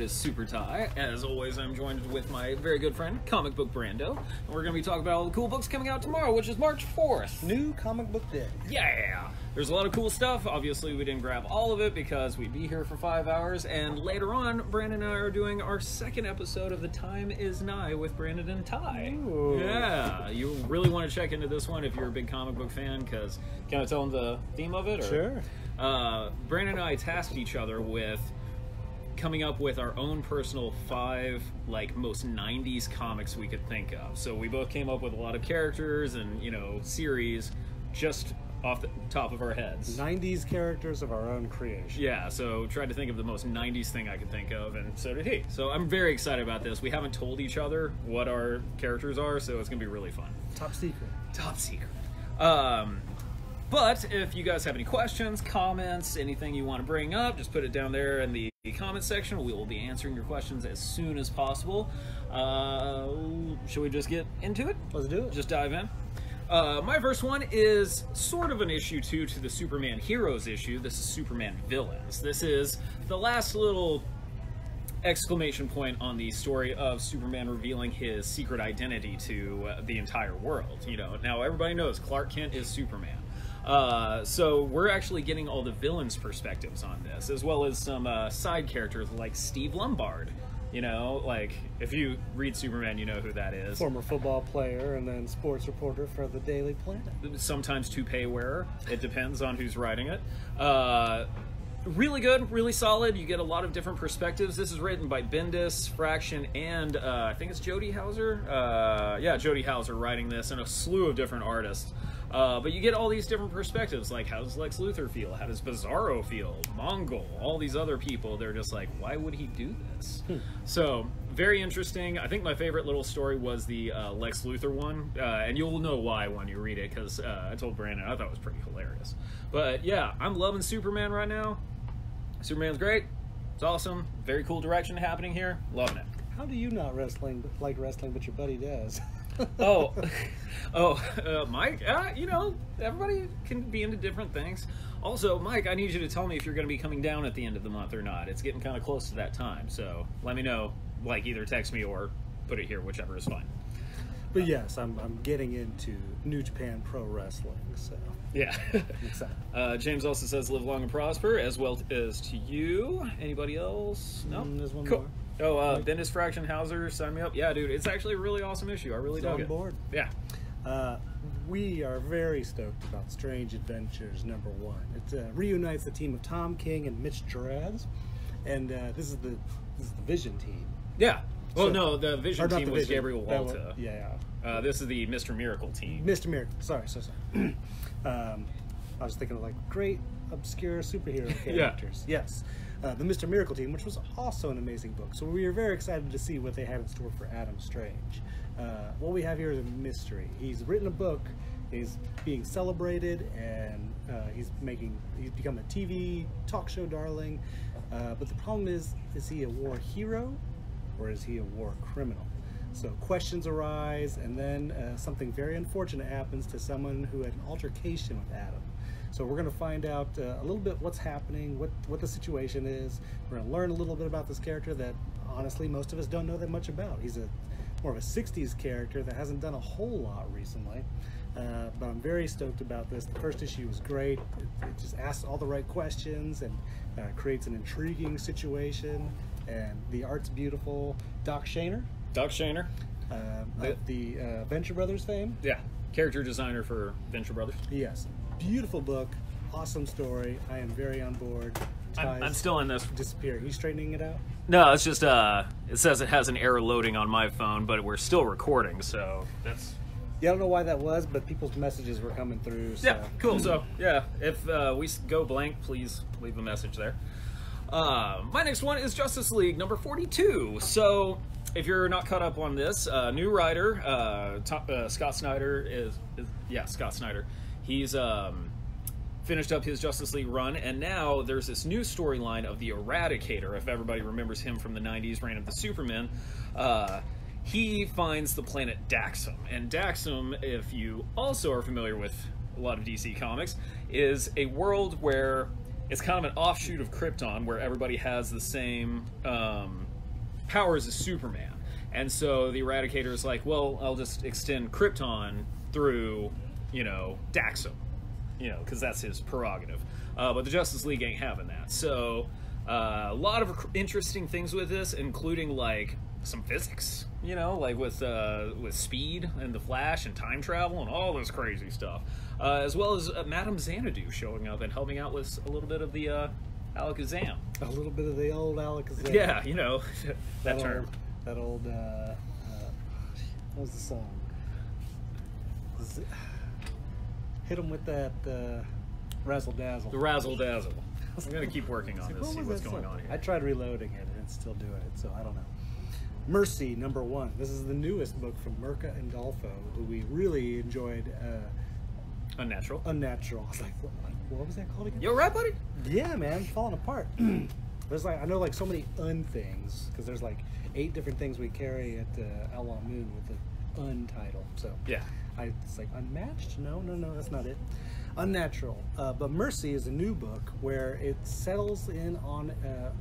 That is Super Ty. As always, I'm joined with my very good friend, Comic Book Brando. And we're going to be talking about all the cool books coming out tomorrow, which is March 4th. New Comic Book Day. Yeah! There's a lot of cool stuff. Obviously, we didn't grab all of it because we'd be here for 5 hours. And later on, Brandon and I are doing our second episode of The Time Is Nigh with Brandon and Ty. Ooh. Yeah! You really want to check into this one if you're a big comic book fan, because can I tell them the theme of it? Or? Sure. Brandon and I tasked each other with coming up with our own personal 5 most 90s comics we could think of. So we both came up with a lot of characters and series just off the top of our heads. 90s characters of our own creation. Yeah, so tried to think of the most 90s thing I could think of, and so did he. So I'm very excited about this. We haven't told each other what our characters are, so it's gonna be really fun. Top secret. Top secret. But if you guys have any questions, comments, anything you want to bring up, just put it down there in the comment section. We will be answering your questions as soon as possible. Should we just get into it? Let's do it. Just dive in. My first one is sort of an issue to the Superman Heroes issue. This is Superman Villains. This is the last little exclamation point on the story of Superman revealing his secret identity to the entire world. Now everybody knows Clark Kent is Superman. So we're actually getting all the villains' perspectives on this, as well as some side characters like Steve Lombard. If you read Superman, you know who that is. Former football player and then sports reporter for the Daily Planet. Sometimes toupee wearer. It depends on who's writing it. Really good, really solid. You get a lot of different perspectives. This is written by Bendis, Fraction, and I think it's Jody Houser. Yeah, Jody Houser writing this, and a slew of different artists. But you get all these different perspectives, like how does Lex Luthor feel? How does Bizarro feel? Mongol, all these other people, they're just like, why would he do this? So, very interesting. I think my favorite little story was the Lex Luthor one, and you'll know why when you read it, because I told Brandon I thought it was pretty hilarious. But yeah, I'm loving Superman right now. Superman's great. It's awesome. Very cool direction happening here. Loving it. How do you not like wrestling, but your buddy does? Mike, everybody can be into different things. Also, Mike, I need you to tell me if you're going to be coming down at the end of the month or not. It's getting kind of close to that time, so let me know. Either text me or put it here, whichever is fine. But yes, I'm getting into New Japan Pro Wrestling, so yeah. I'm excited. James also says, live long and prosper, as well as to you. Anybody else? No? There's one cool. more. Oh, Bendis, Fraction, Hauser, sign me up. Yeah, dude, it's actually a really awesome issue. I really dug it. On board. Yeah. We are very stoked about Strange Adventures #1. It reunites the team of Tom King and Mitch Gerads, and this is the Vision team. Yeah. Well, So- no, the Vision team was Vision. Gabriel That was- Walta. Yeah. This is the Mr. Miracle team. Mr. Miracle. Sorry. I was thinking of great obscure superhero characters. Yes. The Mr. Miracle team, which was also an amazing book. So we are very excited to see what they have in store for Adam Strange. What we have here is a mystery. He's written a book, he's being celebrated, and he's become a TV talk show darling. But the problem is he a war hero or is he a war criminal? So questions arise, and then something very unfortunate happens to someone who had an altercation with Adam. So we're going to find out a little bit what's happening, what the situation is. We're going to learn a little bit about this character that, honestly, most of us don't know that much about. He's more of a 60s character that hasn't done a whole lot recently. But I'm very stoked about this. The first issue was great. It just asks all the right questions and creates an intriguing situation. And the art's beautiful. Doc Shaner. The Venture Brothers fame. Yeah, character designer for Venture Brothers. Yes. Beautiful book, awesome story. I am very on board. I'm still in this. Disappear. Are you straightening it out? No, it's just it says it has an error loading on my phone, but we're still recording, so that's. Yeah, I don't know why that was, but people's messages were coming through. So. Yeah, cool. So yeah, if we go blank, please leave a message there. My next one is Justice League number 42. So if you're not caught up on this, new writer Scott Snyder Scott Snyder. He's finished up his Justice League run, and now there's this new storyline of the Eradicator. If everybody remembers him from the 90s, Reign of the Supermen, he finds the planet Daxam. And Daxam, if you also are familiar with a lot of DC comics, is a world where it's kind of an offshoot of Krypton, where everybody has the same powers as Superman. And so the Eradicator is like, well, I'll just extend Krypton through, you know, Daxam, you know, because that's his prerogative. But the Justice League ain't having that. So a lot of interesting things with this, including like some physics, you know, like with speed and the Flash and time travel and all this crazy stuff, as well as Madame Xanadu showing up and helping out with a little bit of the Alakazam. A little bit of the old Alakazam. Yeah, you know, that term. That old, what was the song? Hit him with that Razzle Dazzle. The Razzle Dazzle. I'm going to keep working on this, see what's going on here. I tried reloading it and it's still doing it, so I don't know. Mercy, #1. This is the newest book from Mirka and Dolfo, who we really enjoyed. Unnatural. Unnatural. I was like, what was that called again? You alright, buddy? Yeah, man, falling apart. There's like, I know like so many things, because there's like 8 different things we carry at Outlaw Moon with the title. So yeah, it's like unmatched. No, that's not it. Unnatural. But Mercy is a new book where it settles in on a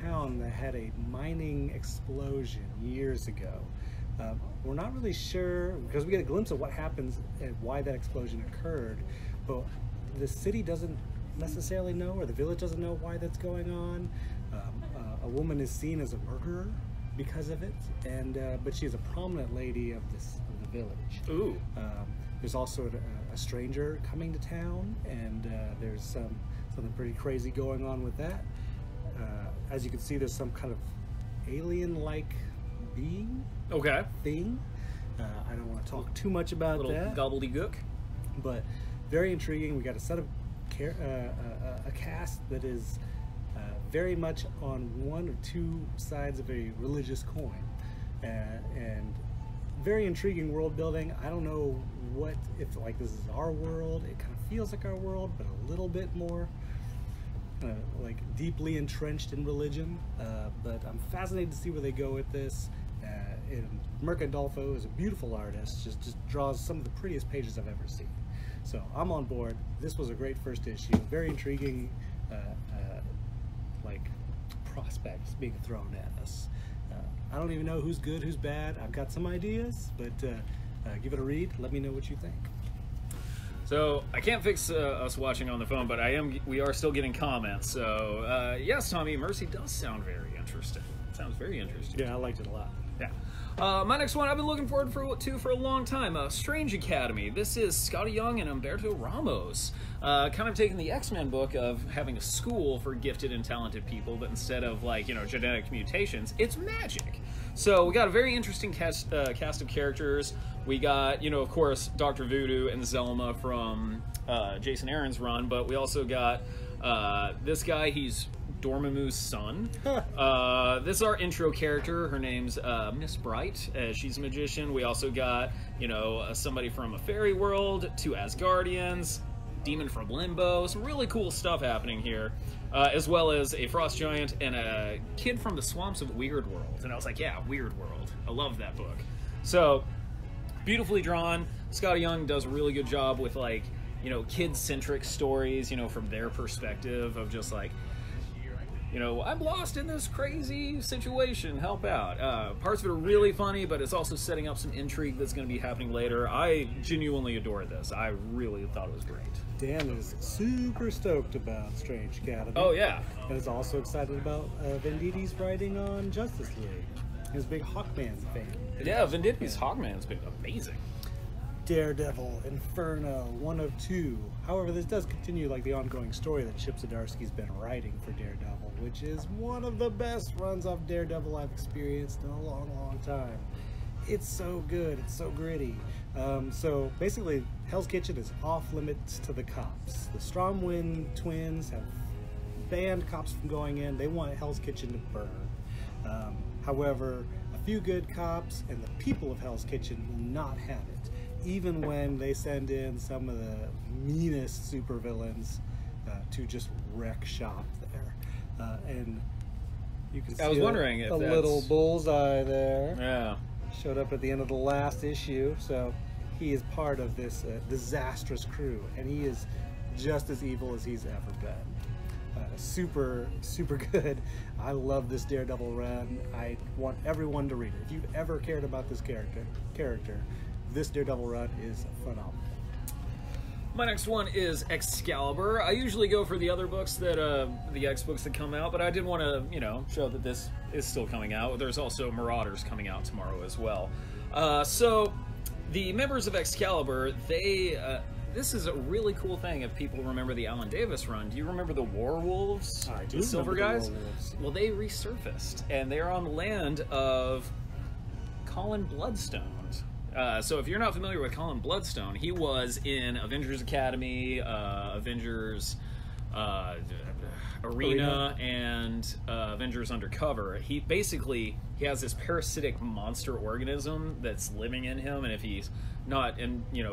town that had a mining explosion years ago. We're not really sure, because we get a glimpse of what happens and why that explosion occurred, but the city doesn't necessarily know, or the village doesn't know why that's going on. A woman is seen as a murderer because of it, and but she's a prominent lady of the village. Ooh. There's also a stranger coming to town, and there's something pretty crazy going on with that. As you can see, there's some kind of alien-like being. Okay. Thing. I don't want to talk too much about that. Gobbledygook. But very intriguing. We got a set of a cast that is very much on one or two sides of a religious coin, and very intriguing world building. I don't know if like this is our world. It kind of feels like our world, but a little bit more like deeply entrenched in religion. But I'm fascinated to see where they go with this. And Mirka Dolfo is a beautiful artist. Just draws some of the prettiest pages I've ever seen. So I'm on board. This was a great first issue. Very intriguing, like prospects being thrown at us. I don't even know who's good, who's bad. I've got some ideas, but give it a read. Let me know what you think. So I can't fix us watching on the phone, but we are still getting comments. So yes, Tommy, Mercy does sound very interesting. It sounds very interesting. Yeah, I liked it a lot. Yeah. My next one I've been looking forward to for a long time. Strange Academy. This is Scotty Young and Humberto Ramos. Kind of taking the X-Men book of having a school for gifted and talented people, but instead of like, you know, genetic mutations, it's magic. So we got a very interesting cast of characters. We got, you know, of course, Dr. Voodoo and Zelma from Jason Aaron's run, but we also got this guy. He's Dormammu's son. This is our intro character. Her name's Miss Bright. She's a magician. We also got, you know, somebody from a fairy world, 2 Asgardians, demon from Limbo. Some really cool stuff happening here, as well as a frost giant and a kid from the swamps of Weird World. And I was like, yeah, Weird World. I love that book. So beautifully drawn. Scotty Young does a really good job with, like, you know, kid-centric stories, you know, from their perspective of just like, you know, I'm lost in this crazy situation, help out. Parts of it are really funny, but it's also setting up some intrigue that's going to be happening later. I genuinely adore this. I really thought it was great. Dan is super stoked about Strange Academy. Oh, yeah. And is also excited about Venditti's writing on Justice League. He's a big Hawkman fan. Yeah, Venditti's Hawkman's been amazing. Daredevil, Inferno, 1 of 2. However, this does continue like the ongoing story that Chip Zdarsky's been writing for Daredevil, which is one of the best runs of Daredevil I've experienced in a long, long time. It's so good. It's so gritty. So basically, Hell's Kitchen is off limits to the cops. The Stromwind twins have banned cops from going in. They want Hell's Kitchen to burn. However, a few good cops and the people of Hell's Kitchen will not have it, even when they send in some of the meanest supervillains to just wreck shop there. And you can see I was wondering if a that's... little bullseye there. Yeah. Showed up at the end of the last issue, so he is part of this disastrous crew, and he is just as evil as he's ever been. super good. I love this Daredevil run. I want everyone to read it. If you've ever cared about this character, this Daredevil run is phenomenal. My next one is Excalibur. I usually go for the other books that the X books that come out, but I did want to show that this is still coming out. There's also Marauders coming out tomorrow as well. So the members of Excalibur, this is a really cool thing if people remember the Alan Davis run. Do you remember the Warwolves? I do. The Silver guys? Warwolves. Well, they resurfaced, and they're on the land of Colin Bloodstone. So if you're not familiar with Colin Bloodstone, he was in Avengers Academy, Avengers Arena, and Avengers Undercover. He has this parasitic monster organism that's living in him, and if he's not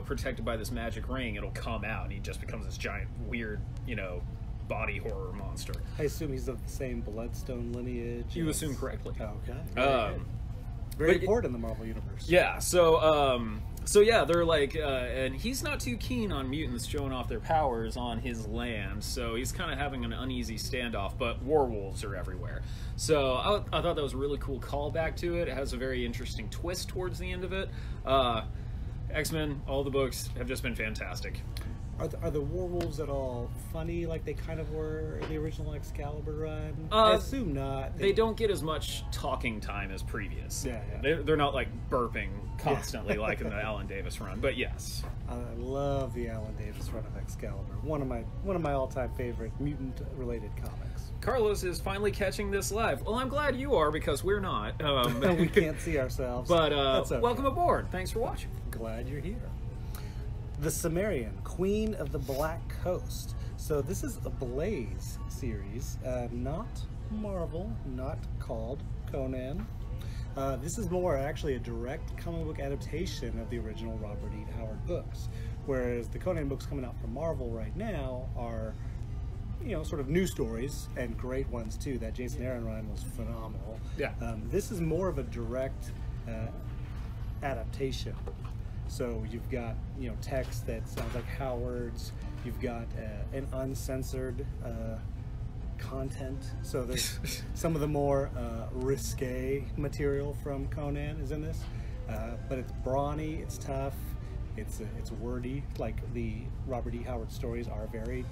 protected by this magic ring, it'll come out, and he just becomes this giant, weird, body horror monster. I assume he's of the same Bloodstone lineage. You assume correctly. Okay. Very important in the Marvel Universe. Yeah, so yeah, they're like, and he's not too keen on mutants showing off their powers on his land, so he's kind of having an uneasy standoff, but werewolves are everywhere. So I thought that was a really cool callback to it. It has a very interesting twist towards the end of it. X-Men, all the books have just been fantastic. Are the werewolves at all funny like they kind of were in the original Excalibur run? I assume not. They don't get as much talking time as previous. Yeah. They're not like burping constantly like in the Alan Davis run, but yes. I love the Alan Davis run of Excalibur. One of my all-time favorite mutant-related comics. Carlos is finally catching this live. Well, I'm glad you are because we're not. We can't see ourselves. But that's okay. Welcome aboard. Thanks for watching. Glad you're here. The Cimmerian, Queen of the Black Coast. So this is a Blaze series, not Marvel, not called Conan. This is more actually a direct comic book adaptation of the original Robert E. Howard books, whereas the Conan books coming out from Marvel right now are, sort of new stories and great ones too. That Jason Aaron run was phenomenal. Yeah. This is more of a direct adaptation. So you've got, text that sounds like Howard's. You've got an uncensored content. So there's some of the more risque material from Conan is in this, but it's brawny, it's tough, it's wordy. Like the Robert E. Howard stories are very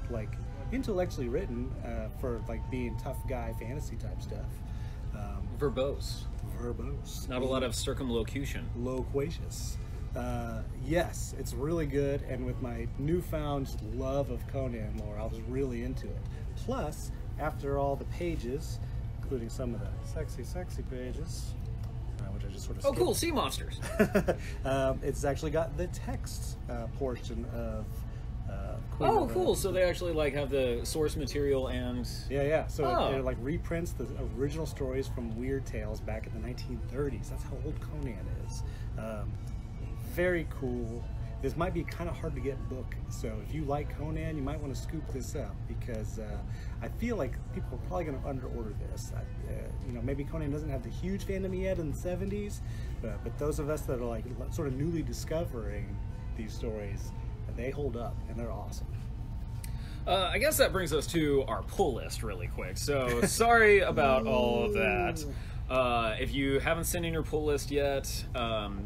intellectually written for being tough guy fantasy type stuff. Verbose. Not a lot of circumlocution. Loquacious. Yes, it's really good, and with my newfound love of Conan lore, I was really into it. Plus, after all the pages, including some of the sexy pages, which I just sort of skipped. Oh, cool, sea monsters. It's actually got the text portion of Queen of cool. So they actually have the source material and... Yeah. So it reprints the original stories from Weird Tales back in the 1930s. That's how old Conan is. Very cool. This might be kind of hard to get book, so if you like Conan, you might want to scoop this up because I feel like people are probably going to underorder this. Maybe Conan doesn't have the huge fandom he had in the 70s, but those of us that are sort of newly discovering these stories, they hold up and they're awesome. I guess that brings us to our pull list really quick. So sorry about all of that. If you haven't sent in your pull list yet,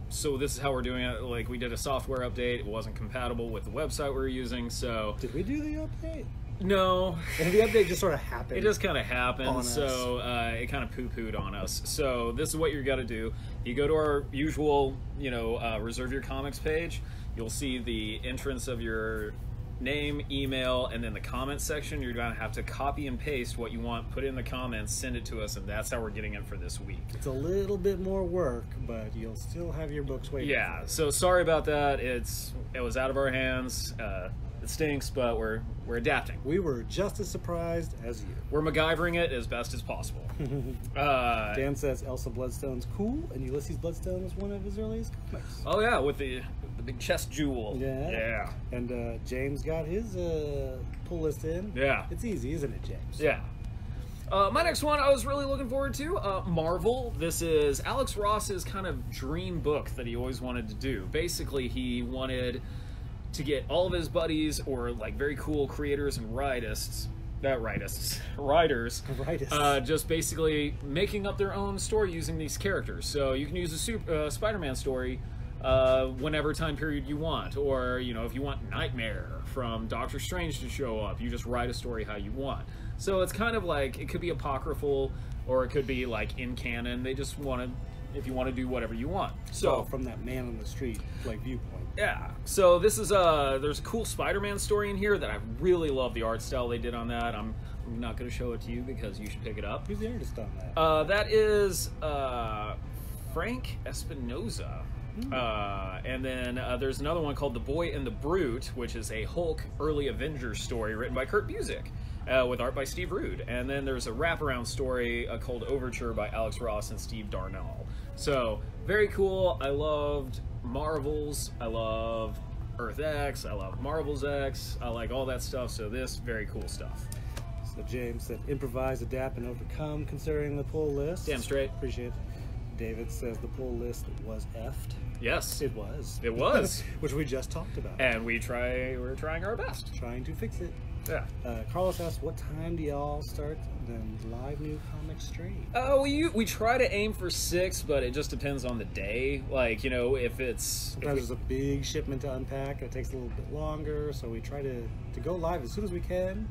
so this is how we're doing it. We did a software update. It wasn't compatible with the website we were using, so... Did we do the update? No. And the update just sort of happened. It just kind of happened, so it kind of poo-pooed on us. So this is what you're going to do. You go to our usual, reserve your comics page. You'll see the entrance of your name, email, and then the comments section. You're going to have to copy and paste what you want, put it in the comments, send it to us, and that's how we're getting it for this week. It's a little bit more work, but you'll still have your books waiting. Yeah, so sorry about that. It was out of our hands. It stinks, but we're adapting. We were just as surprised as you. We're MacGyvering it as best as possible. Dan says Elsa Bloodstone's cool, and Ulysses Bloodstone was one of his earliest comics. Oh yeah, with the big chest jewel. Yeah. And James got his pull list in. Yeah. It's easy, isn't it, James? Yeah. My next one I was really looking forward to, Marvel. This is Alex Ross's kind of dream book that he always wanted to do. Basically, he wanted to get all of his buddies or very cool creators and writers, just basically making up their own story using these characters. So you can use a Spider-Man story whenever time period you want, or if you want Nightmare from Doctor Strange to show up, you just write a story how you want. So it's kind of like, it could be apocryphal or it could be like in canon. They just if you want to do whatever you want. So from that man on the street viewpoint. Yeah. So this is there's a cool Spider-Man story in here that I really love the art style they did on that. I'm not going to show it to you because you should pick it up. Who's the artist on that? That is Frank Espinoza. And then there's another one called The Boy and the Brute, which is a Hulk early Avengers story written by Kurt Busiek, with art by Steve Rude. And then there's a wraparound story called Overture by Alex Ross and Steve Darnell. So, very cool. I loved Marvels. I love Earth X. I love Marvel's X. I like all that stuff. So this, very cool stuff. So James said, improvise, adapt, and overcome considering the pull list. Damn straight. Appreciate it. David says the pull list was effed. Yes. It was. It was. Which we just talked about. And we're trying our best. Trying to fix it. Yeah. Carlos asks, what time do y'all start the live new comic stream? We try to aim for 6, but it just depends on the day. Like, if it's... Sometimes there's a big shipment to unpack. It takes a little bit longer, so we try to go live as soon as we can.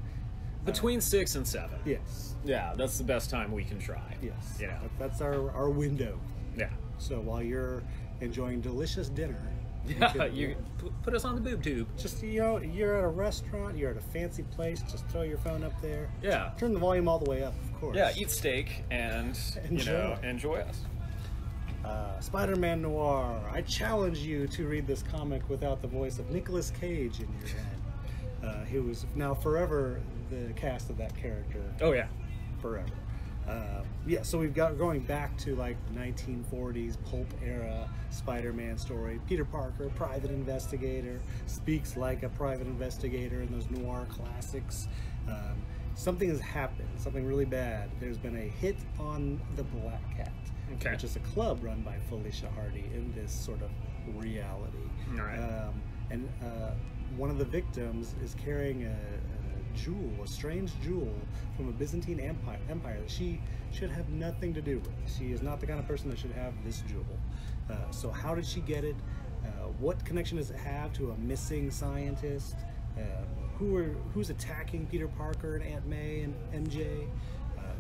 Between 6 and 7. Yes. Yeah, that's the best time we can try. Yes. That's our window. Yeah. So while you're enjoying delicious dinner... You put us on the boob tube. Just, you're at a restaurant, you're at a fancy place, just throw your phone up there. Yeah. Turn the volume all the way up, of course. Yeah, eat steak and, enjoy us. SpiderMan Noir, I challenge you to read this comic without the voice of Nicolas Cage in your head. He was now forever the cast of that character. Oh, yeah. Forever. So we've got going back to like 1940s pulp era Spider-Man story. Peter Parker, private investigator, speaks like a private investigator in those noir classics. Something has happened, something really bad. There's been a hit on the Black Cat, which is a club run by Felicia Hardy in this sort of reality. All right. And one of the victims is carrying a strange jewel from a Byzantine empire that she should have nothing to do with. She is not the kind of person that should have this jewel. So how did she get it? What connection does it have to a missing scientist? Who's attacking Peter Parker and Aunt May and MJ?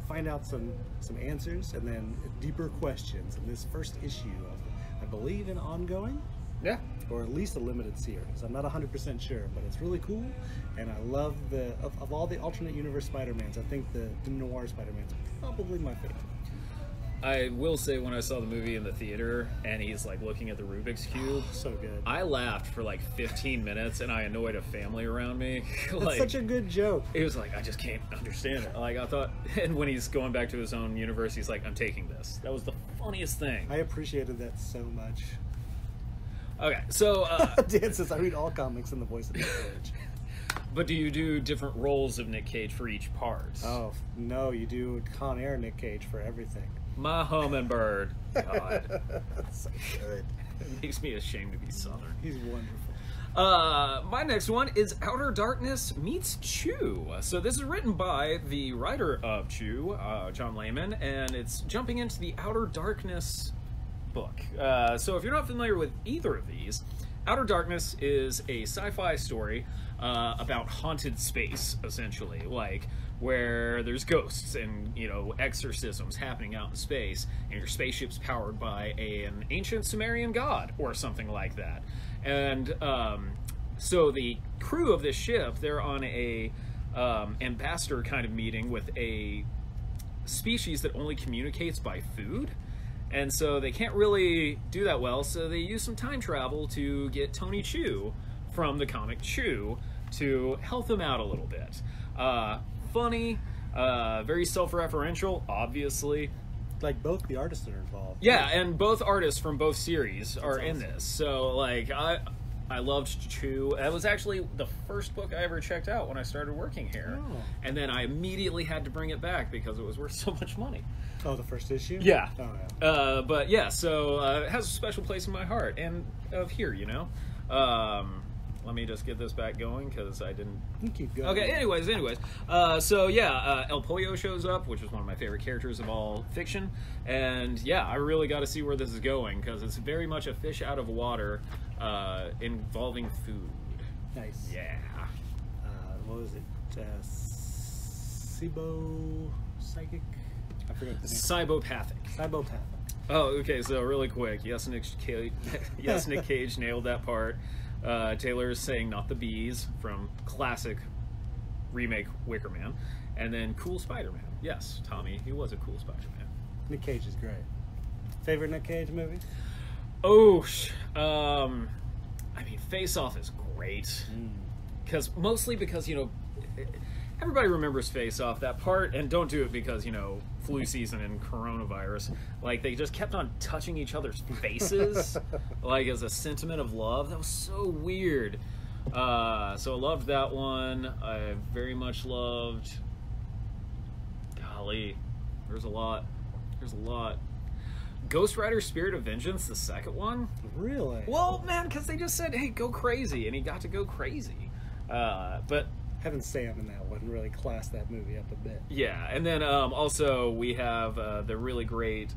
Find out some answers and then deeper questions in this first issue of, I believe, an ongoing. Yeah. Or at least a limited series. I'm not 100% sure, but it's really cool, and I love of all the alternate universe Spider-Mans, I think the noir Spider-Man's probably my favorite. I will say, when I saw the movie in the theater and he's like looking at the Rubik's Cube, so good. I laughed for like 15 minutes and I annoyed a family around me. It's such a good joke. It was like, I just can't understand it. Like, I thought, and when he's going back to his own universe, he's like, I'm taking this. That was the funniest thing. I appreciated that so much. Okay, so... Dan says, I read all comics in the voice of Nick Cage. But do you do different roles of Nick Cage for each part? Oh, no, you do Con Air Nick Cage for everything. My hummingbird. God. That's so good. It makes me ashamed to be Southern. He's wonderful. My next one is Outer Darkness meets Chew. So this is written by the writer of Chew, John Layman, and it's jumping into the Outer Darkness book. So if you're not familiar with either of these, Outer Darkness is a sci-fi story about haunted space, essentially, like where there's ghosts and exorcisms happening out in space, and your spaceship's powered by an ancient Sumerian god or something like that. And so the crew of this ship, they're on a ambassador kind of meeting with a species that only communicates by food. And so they can't really do that well, so they use some time travel to get Tony Chu from the comic Chew to help them out a little bit. Funny, very self-referential, obviously. Like, both the artists that are involved. Yeah, and both artists from both series are in this. So, like, I loved Chew. That was actually the first book I ever checked out when I started working here. Oh. And then I immediately had to bring it back because it was worth so much money. Oh, the first issue? Yeah. Oh, yeah. But yeah, so it has a special place in my heart and of here, Let me just get this back going because I didn't. You keep going. Okay. Anyways. So yeah, El Pollo shows up, which is one of my favorite characters of all fiction, and yeah, I really got to see where this is going because it's very much a fish out of water, involving food. Nice. Yeah. What was it? Psychic? I forgot the name. Cybopathic. Oh, okay. So really quick, yes, Nick Cage nailed that part. Taylor is saying "not the bees" from classic remake Wicker Man, and then cool Spider-Man. Yes, Tommy, he was a cool Spider-Man. Nick Cage is great. Favorite Nick Cage movie? Oh, I mean, Face Off is great. Mostly because, you know, everybody remembers Face Off, that part, and don't do it because, you know, flu season and coronavirus. Like, they just kept on touching each other's faces, like, as a sentiment of love. That was so weird. So I loved that one. I very much loved... Golly, there's a lot. Ghost Rider Spirit of Vengeance, the second one. Really? Well, man, because they just said, hey, go crazy, and he got to go crazy. But having Sam in that one really classed that movie up a bit. Yeah, and then also we have the really great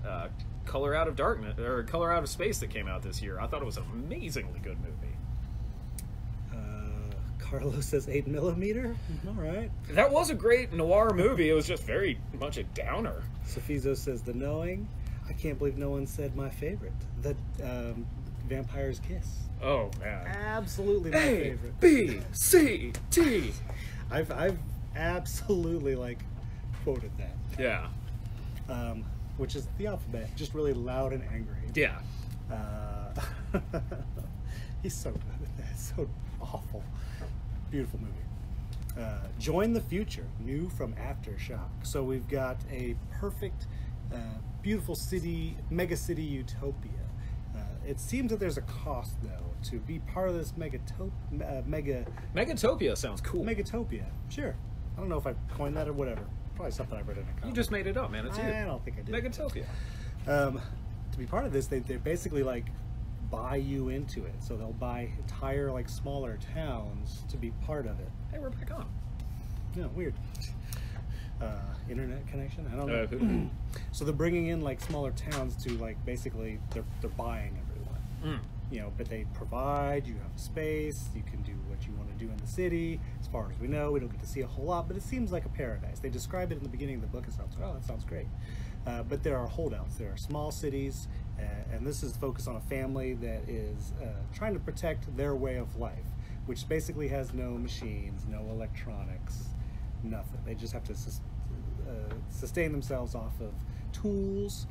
Color Out of Darkness, or Color Out of Space that came out this year. I thought it was an amazingly good movie. Carlos says 8mm. All right. That was a great noir movie. It was just very much a downer. Sophizo says The Knowing. I can't believe no one said my favorite. The Vampire's Kiss. Oh, man. Absolutely my favorite. A-B-C-T. I've absolutely, like, quoted that. Yeah. Which is the alphabet, just really loud and angry. Yeah. He's so good at that. It's so awful. Beautiful movie. Join the Future, new from Aftershock. So we've got a perfect, beautiful city, mega city utopia. It seems that there's a cost, though, to be part of this Megatopia sounds cool. Megatopia, sure. I don't know if I coined that or whatever. Probably something I read in a comic. You just made it up, man. It's you. I don't think I did. Megatopia. To be part of this, they basically, like, buy you into it. So they'll buy entire, like, smaller towns to be part of it. Hey, we're back on. Yeah, weird. Internet connection? I don't know. So they're bringing in, like, smaller towns to, like, basically, they're buying everyone. You know, but they provide, you have a space, you can do what you want to do in the city. As far as we know, we don't get to see a whole lot, but it seems like a paradise. They describe it in the beginning of the book. It sounds, oh, that sounds great. But there are holdouts. There are small cities, and this is focused on a family that is trying to protect their way of life, which basically has no machines, no electronics, nothing. They just have to sustain themselves off of tools,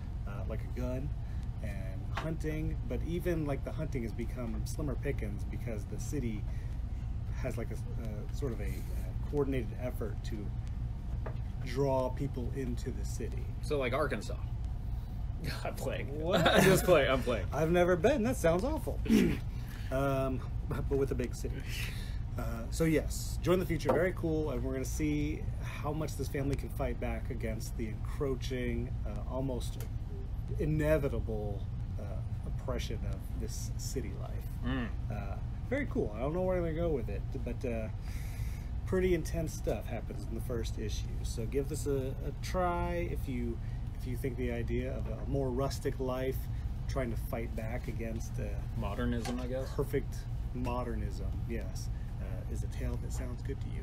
like a gun, and hunting. But even like the hunting has become slimmer pickings because the city has like a sort of a coordinated effort to draw people into the city. So like Arkansas. I'm playing. What? I'm playing. I've never been. That sounds awful. But with a big city. So yes, Join the Future, very cool, and we're going to see how much this family can fight back against the encroaching, almost inevitable oppression of this city life. Very cool. I don't know where they're going to go with it, but pretty intense stuff happens in the first issue. So give this a try if you think the idea of a more rustic life, trying to fight back against modernism, I guess. Perfect modernism, yes, is a tale that sounds good to you,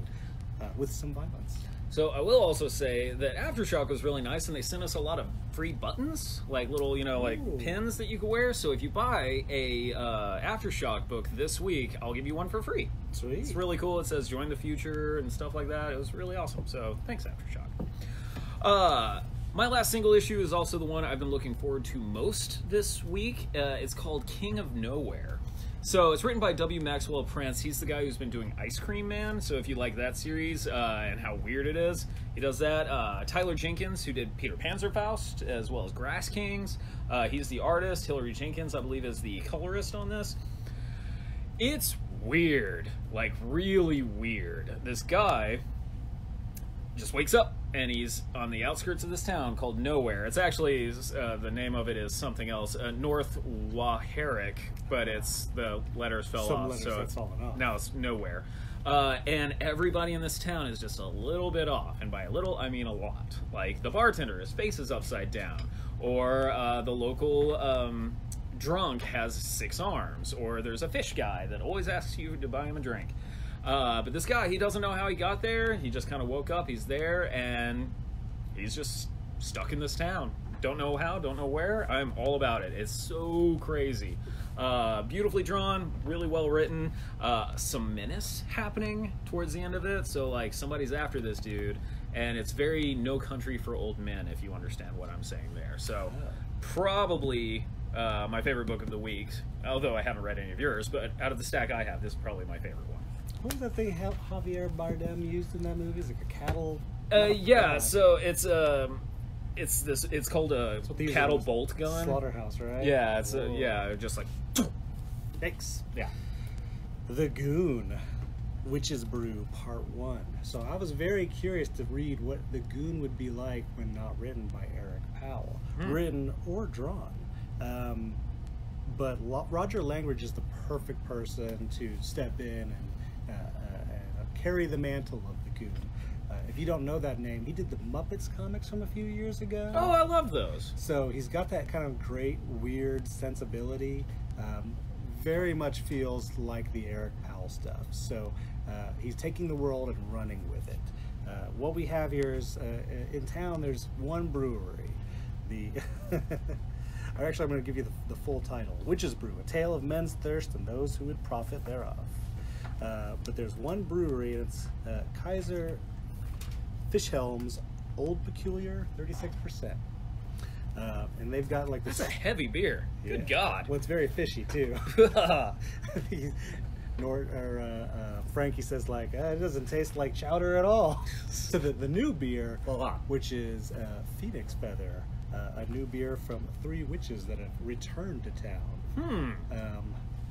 with some violence. So I will also say that Aftershock was really nice, and they sent us a lot of free buttons, like little, you know, like pins that you could wear. So if you buy a Aftershock book this week, I'll give you one for free. Sweet. It's really cool. It says "Join the Future" and stuff like that. It was really awesome. So thanks, Aftershock. My last single issue is also the one I've been looking forward to most this week. It's called King of Nowhere. So it's written by W. Maxwell Prince. He's the guy who's been doing Ice Cream Man. So if you like that series and how weird it is, he does that. Tyler Jenkins, who did Peter Panzerfaust, as well as Grass Kings. He's the artist. Hillary Jenkins, I believe, is the colorist on this. It's weird, like really weird. This guy just wakes up and he's on the outskirts of this town called Nowhere. It's actually, the name of it is something else, North Waharic, but it's, the letters fell off, so it's, now it's Nowhere. And everybody in this town is just a little bit off, and by a little, I mean a lot. Like, the bartender, his face is upside down, or the local drunk has 6 arms, or there's a fish guy that always asks you to buy him a drink. But this guy, he doesn't know how he got there. He just kind of woke up, he's there, and he's just stuck in this town. Don't know how, don't know where. I'm all about it. It's so crazy. Beautifully drawn, really well written. Some menace happening towards the end of it. So, like, somebody's after this dude, and it's very No Country for Old Men, if you understand what I'm saying there. So, probably my favorite book of the week, although I haven't read any of yours, but out of the stack I have, this is probably my favorite one. What was that thing Javier Bardem used in that movie? Is it like a cattle? Yeah, so it's called a cattle bolt gun. Slaughterhouse, right? Yeah, it's just like. Thanks. Yeah. The Goon, Witch's Brew, Part 1. So I was very curious to read what the Goon would be like when not written by Eric Powell, written or drawn. But Roger Langridge is the perfect person to step in and carry the mantle of the Goon. If you don't know that name, he did the Muppets comics from a few years ago. Oh, I love those. So he's got that kind of great, weird sensibility. Very much feels like the Eric Powell stuff. So he's taking the world and running with it. What we have here is, in town, there's one brewery. Actually, I'm going to give you the full title. Witch's Brew, A Tale of Men's Thirst and Those Who Would Profit Thereof. But there's one brewery, and it's Kaiser Fischhelm's Old Peculiar, 36%. And they've got like this. That's a heavy beer. Yeah. Good God. Well, it's very fishy too. Frankie says like, it doesn't taste like chowder at all. So the new beer, which is Phoenix Feather, a new beer from 3 witches that have returned to town.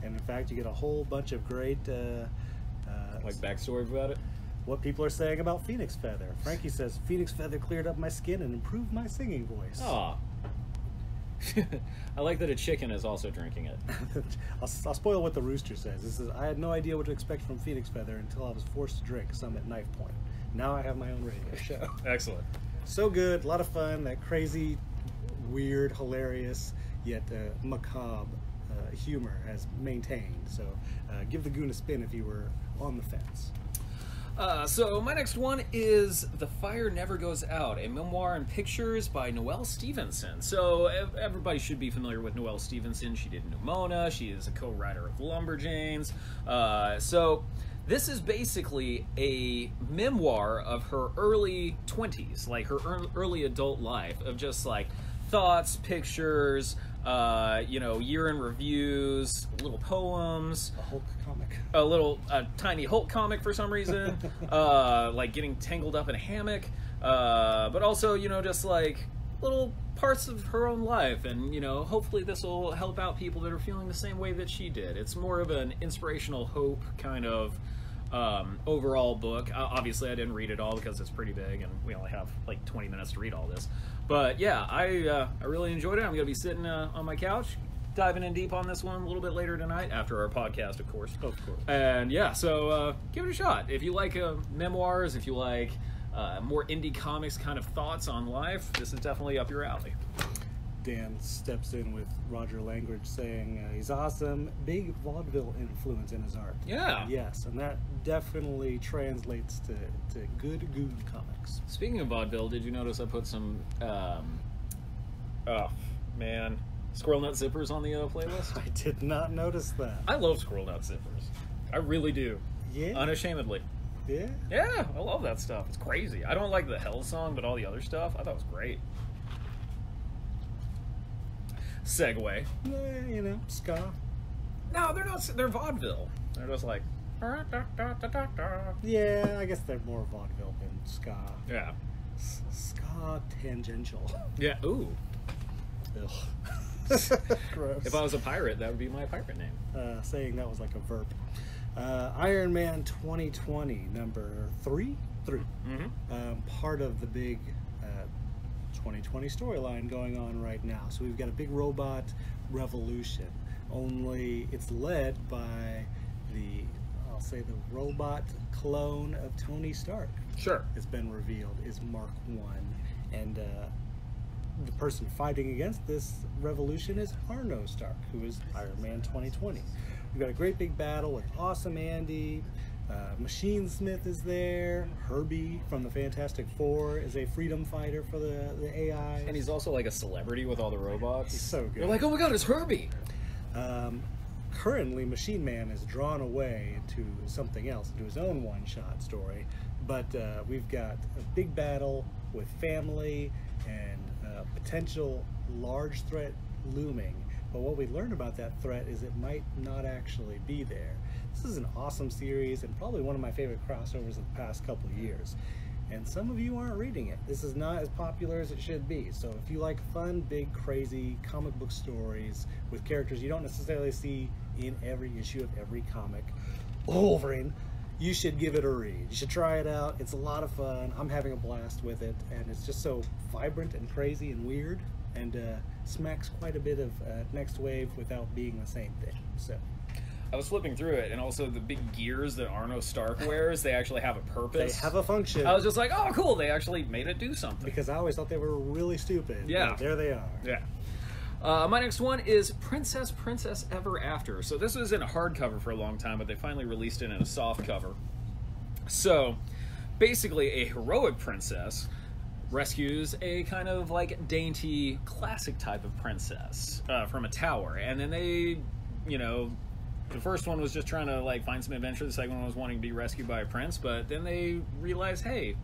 And in fact, you get a whole bunch of great like backstory about it. What people are saying about Phoenix Feather. Frankie says, Phoenix Feather cleared up my skin and improved my singing voice. Aw. I like that a chicken is also drinking it. I'll spoil what the rooster says. This is, I had no idea what to expect from Phoenix Feather until I was forced to drink some at knife point. Now I have my own radio show. Excellent. So good, a lot of fun, that crazy, weird, hilarious, yet macabre humor has maintained. So give the Goon a spin if you were on the fence. So my next one is The Fire Never Goes Out, a memoir and pictures by Noelle Stevenson. So everybody should be familiar with Noelle Stevenson. She did Nimona. She is a co-writer of Lumberjanes. So this is basically a memoir of her early 20s, like her early adult life, of just like thoughts, pictures, year in reviews, little poems, a Hulk comic, a tiny Hulk comic for some reason, like getting tangled up in a hammock, but also, just like little parts of her own life, and hopefully this will help out people that are feeling the same way that she did. It's more of an inspirational hope kind of overall book. Obviously I didn't read it all because it's pretty big and we only have like 20 minutes to read all this, but yeah, I really enjoyed it. I'm gonna be sitting on my couch diving in deep on this one a little bit later tonight after our podcast, of course. And yeah, so give it a shot if you like memoirs, if you like more indie comics kind of thoughts on life. This is definitely up your alley. Dan steps in with Roger Langridge saying he's awesome, big vaudeville influence in his art. Yeah. Yes, and that definitely translates to good Goon comics. Speaking of vaudeville, did you notice I put some, Squirrel Nut Zippers on the playlist? I did not notice that. I love Squirrel Nut Zippers. I really do. Yeah? Unashamedly. Yeah? Yeah, I love that stuff. It's crazy. I don't like the Hell song, but all the other stuff, I thought was great. Segue. Yeah, ska. No, they're not. They're vaudeville. They're just like. Yeah, I guess they're more vaudeville than ska. Yeah. Ska tangential. Yeah. Ooh. Gross. If I was a pirate, that would be my pirate name. Saying that was like a verb. Iron Man 2020, number 3? 3. Part of the big 2020 storyline going on right now. So we've got a big robot revolution. Only it's led by I'll say the robot clone of Tony Stark. Sure. It's been revealed is Mark 1. And the person fighting against this revolution is Arno Stark, who is Iron Man 2020. We've got a great big battle with Awesome Andy. Machine Smith is there. Herbie from the Fantastic Four is a freedom fighter for the AI. And he's also like a celebrity with all the robots. He's so good. They're like, oh my god, it's Herbie! Currently, Machine Man is drawn away into something else, into his own one-shot story. But we've got a big battle with family and potential large threat looming. But what we learn about that threat is it might not actually be there. This is an awesome series and probably one of my favorite crossovers of the past couple of years. And some of you aren't reading it. This is not as popular as it should be. So if you like fun, big, crazy comic book stories with characters you don't necessarily see in every issue of every comic, Wolverine, you should give it a read. You should try it out. It's a lot of fun. I'm having a blast with it. And it's just so vibrant and crazy and weird. And smacks quite a bit of Next Wave without being the same thing. So I was flipping through it, and also the big gears that Arno Stark wears, they actually have a purpose. They have a function. I was just like, oh, cool, they actually made it do something. Because I always thought they were really stupid. Yeah. But there they are. Yeah. My next one is Princess Ever After. So this was in a hardcover for a long time, but they finally released it in a soft cover. So, basically, a heroic princess rescues a kind of like dainty, classic type of princess from a tower. And then they, you know, the first one was just trying to like find some adventure. The second one was wanting to be rescued by a prince. But then they realized, hey,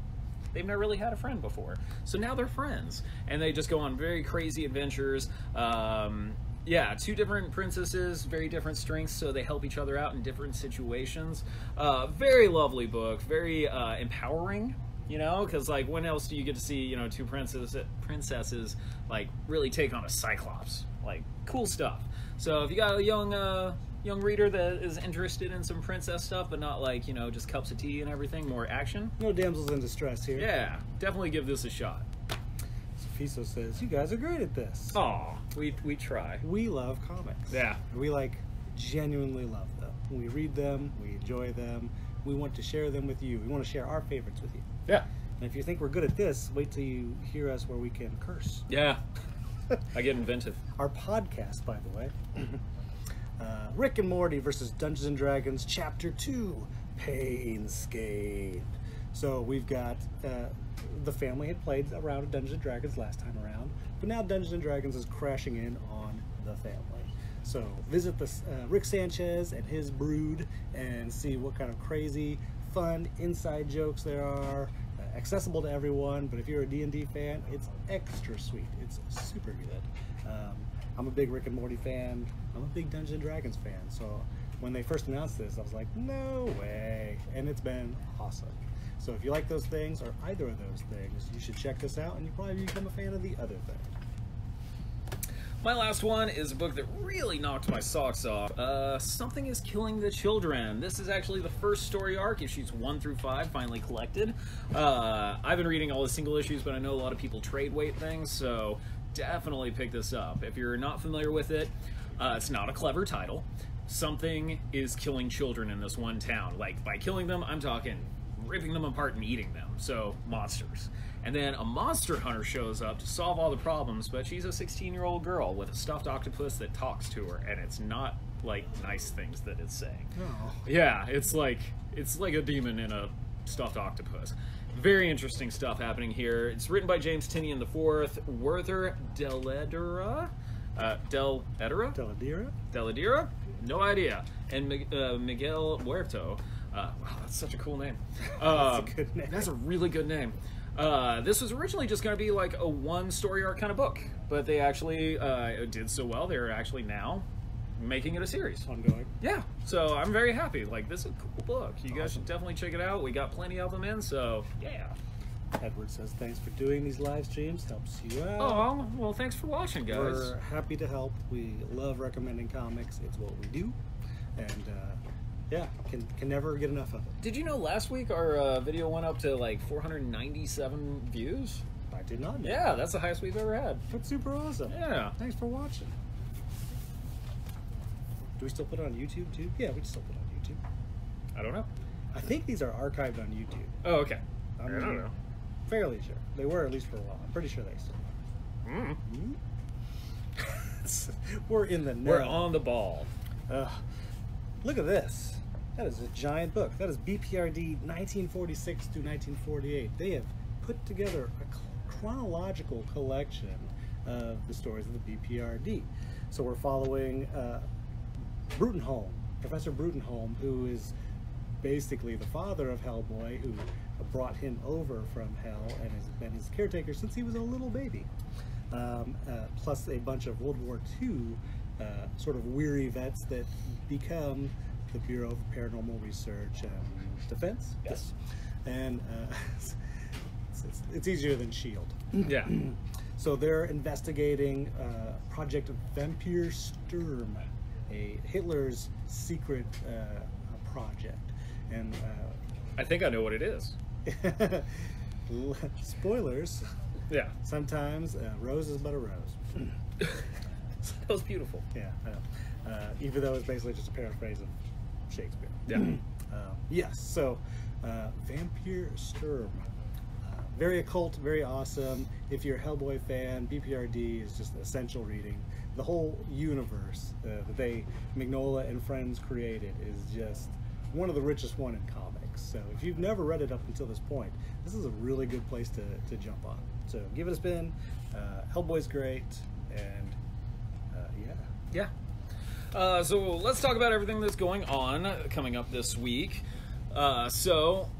they've never really had a friend before. So now they're friends. And they just go on very crazy adventures. Yeah, two different princesses, very different strengths, so they help each other out in different situations. Very lovely book, very empowering. You know, because like when else do you get to see, you know, two princesses like really take on a cyclops? Like cool stuff. So if you got a young reader that is interested in some princess stuff, but not like, you know, just cups of tea and everything, more action. No damsels in distress here. Yeah, definitely give this a shot. Sofiso says, you guys are great at this. Aw, we try. We love comics. Yeah. We like genuinely love them. We read them, we enjoy them, we want to share them with you. We want to share our favorites with you. Yeah. And if you think we're good at this, wait till you hear us where we can curse. Yeah. I get inventive. Our podcast, by the way. Rick and Morty versus Dungeons and Dragons Chapter 2, Painscape. So we've got, the family had played around at Dungeons and Dragons last time around, but now Dungeons and Dragons is crashing in on the family. So visit the Rick Sanchez and his brood and see what kind of crazy, fun inside jokes there are, accessible to everyone. But if you're a D&D fan, it's extra sweet. It's super good. I'm a big Rick and Morty fan. I'm a big Dungeons and Dragons fan. So when they first announced this, I was like, no way. And it's been awesome. So if you like those things or either of those things, you should check this out and you probably become a fan of the other thing. My last one is a book that really knocked my socks off. Something is Killing the Children. This is actually the first story arc, issues 1 through 5, finally collected. I've been reading all the single issues, but I know a lot of people trade weight things, so definitely pick this up. If you're not familiar with it, it's not a clever title. Something is killing children in this one town. Like, by killing them, I'm talking ripping them apart and eating them. So, monsters. And then a monster hunter shows up to solve all the problems, but she's a 16-year-old girl with a stuffed octopus that talks to her, and it's not like nice things that it's saying. Oh. Yeah, it's like a demon in a stuffed octopus. Very interesting stuff happening here. It's written by James Tynion IV, Werther Dell'Edera? Dell'Edera? No idea. And Miguel Huerto. Wow, that's such a cool name. That's a good name. That's a really good name. This was originally just going to be like a one story arc kind of book, but they actually did so well, they're actually now making it a series. Ongoing. Yeah, so I'm very happy. Like, this is a cool book. You guys should definitely check it out. We got plenty of them in, so yeah. Edward says, thanks for doing these live streams. Helps you out. Oh, well, thanks for watching, guys. We're happy to help. We love recommending comics. It's what we do. And Yeah, can never get enough of it. Did you know last week our video went up to like 497 views? I did not know. Yeah, that's the highest we've ever had. That's super awesome. Yeah. Thanks for watching. Do we still put it on YouTube too? Yeah, we still put it on YouTube. I don't know. I think these are archived on YouTube. Oh, okay. I don't know. Fairly sure. They were, at least for a while. I'm pretty sure they still are. We're in the know. We're on the ball. Look at this. That is a giant book. That is BPRD 1946 to 1948. They have put together a chronological collection of the stories of the BPRD. So we're following Brutenholm, Professor Brutenholm, who is basically the father of Hellboy, who brought him over from Hell and has been his caretaker since he was a little baby. Plus a bunch of World War II sort of weary vets that become the Bureau of Paranormal Research and Defense. Yes. And it's easier than S.H.I.E.L.D. Yeah. So they're investigating Project Vampire Sturm, Hitler's secret project. And I think I know what it is. Spoilers. Yeah. Sometimes a rose is but a rose. That was beautiful. Yeah, I know. Even though it's basically just a paraphrase of Shakespeare. Yeah. Yes, so Vampire Sturm. Very occult, very awesome. If you're a Hellboy fan, BPRD is just essential reading. The whole universe that Mignola and friends created is just one of the richest one in comics. So if you've never read it up until this point, this is a really good place to jump on. So give it a spin. Hellboy's great, and yeah. Yeah. So let's talk about everything that's going on coming up this week. So,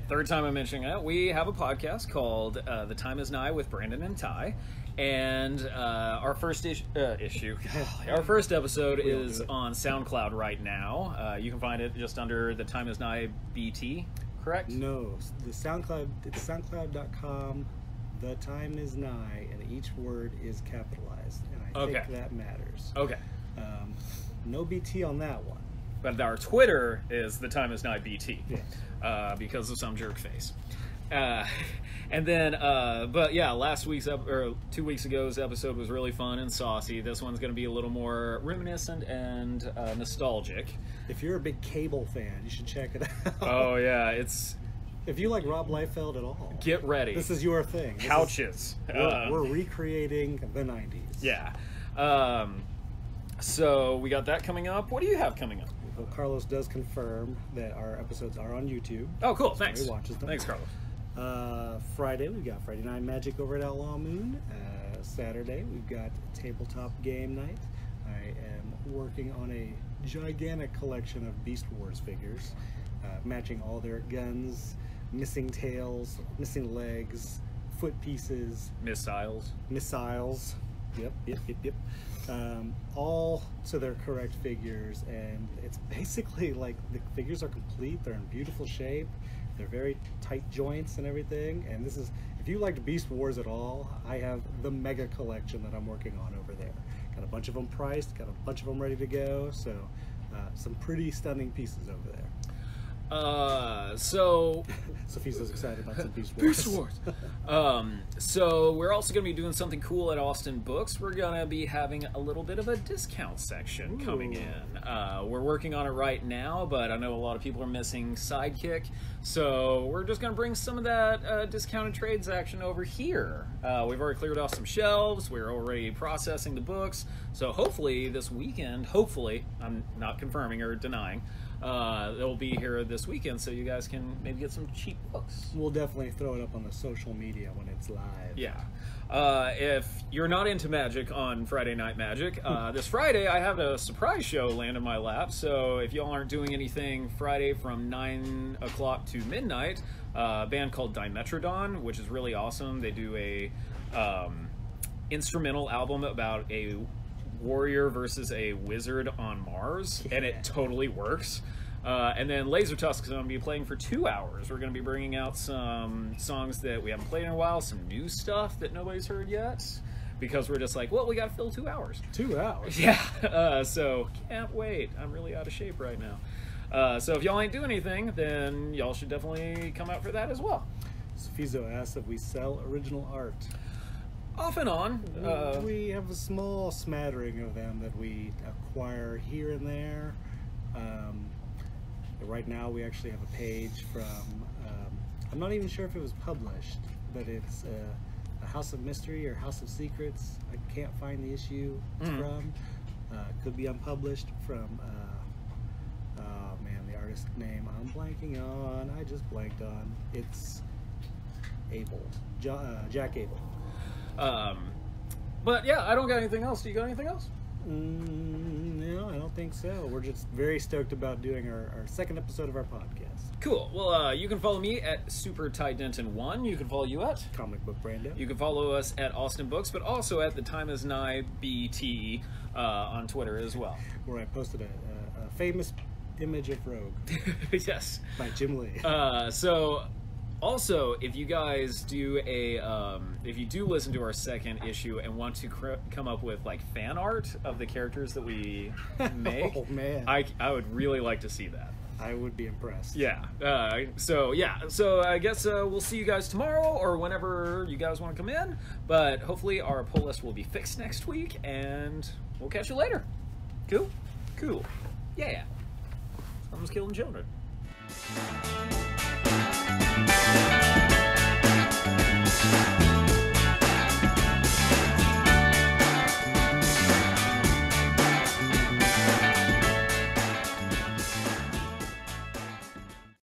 third time I'm mentioning it, we have a podcast called The Time Is Nigh with Brandon and Ty. And our first our first episode is on SoundCloud right now. You can find it just under The Time Is Nigh BT, correct? No, the SoundCloud, it's soundcloud.com. The time is nigh, and each word is capitalized, and I think that matters. Okay. No BT on that one. But our Twitter is The Time Is Nigh BT, Yes. because of some jerk face. And then, but yeah, last week's or 2 weeks ago's episode was really fun and saucy. This one's going to be a little more reminiscent and nostalgic. If you're a big Cable fan, you should check it out. Oh yeah, it's. If you like Rob Liefeld at all, get ready. This is your thing. Couches. We're recreating the 90s. Yeah. So we got that coming up. What do you have coming up? Well, Carlos does confirm that our episodes are on YouTube. Oh, cool. Thanks. So he watches them. Thanks, Carlos. Friday, we've got Friday Night Magic over at Outlaw Moon. Saturday, we've got Tabletop Game Night. I am working on a gigantic collection of Beast Wars figures, matching all their guns, missing tails, missing legs, foot pieces, missiles. Yep. All to their correct figures, and it's basically like the figures are complete. They're in beautiful shape. They're very tight joints and everything. And this is, if you liked Beast Wars at all, I have the mega collection that I'm working on over there. Got a bunch of them priced, got a bunch of them ready to go. So some pretty stunning pieces over there. So Sophie's so excited about some Beast Wars. Beast Wars. So we're also going to be doing something cool at Austin Books. We're going to be having a little bit of a discount section coming in. We're working on it right now, but I know a lot of people are missing Sidekick. So we're just going to bring some of that discounted trades action over here. We've already cleared off some shelves. We're already processing the books. So hopefully this weekend, I'm not confirming or denying, they'll be here this weekend, so you guys can maybe get some cheap books. We'll definitely throw it up on the social media when it's live. Yeah. If you're not into magic on Friday Night Magic, this Friday I have a surprise show land in my lap, so if y'all aren't doing anything Friday from 9 o'clock to midnight, a band called Dimetrodon, which is really awesome. They do a instrumental album about a warrior versus a wizard on Mars, and it totally works. And then Laser Tusk is going to be playing for 2 hours. We're going to be bringing out some songs that we haven't played in a while, some new stuff that nobody's heard yet, because we're just like, well, we got to fill 2 hours. 2 hours? Yeah. So can't wait. I'm really out of shape right now. So if y'all ain't doing anything, then y'all should definitely come out for that as well. Fizo asks if we sell original art. Off and on. We have a small smattering of them that we acquire here and there. Right now we actually have a page from, I'm not even sure if it was published, but it's a House of Mystery or House of Secrets. I can't find the issue it's from. Could be unpublished from, oh man, the artist name I'm blanking on. I just blanked on. It's Abel, Jack Abel. But yeah, I don't got anything else. Do you got anything else? No, I don't think so. We're just very stoked about doing our second episode of our podcast. Cool. Well, you can follow me at Super Ty Denton 1. You can follow you at Comic Book Brando. You can follow us at Austin Books, but also at The Time Is Nigh BT on Twitter as well. Where I posted a famous image of Rogue. Yes. By Jim Lee. So, also, if you guys do if you do listen to our second issue and want to come up with like fan art of the characters that we make, oh man, I would really like to see that. I would be impressed. Yeah. So I guess we'll see you guys tomorrow or whenever you guys want to come in. But hopefully our pull list will be fixed next week, and we'll catch you later. Cool. Yeah. Someone's killing children.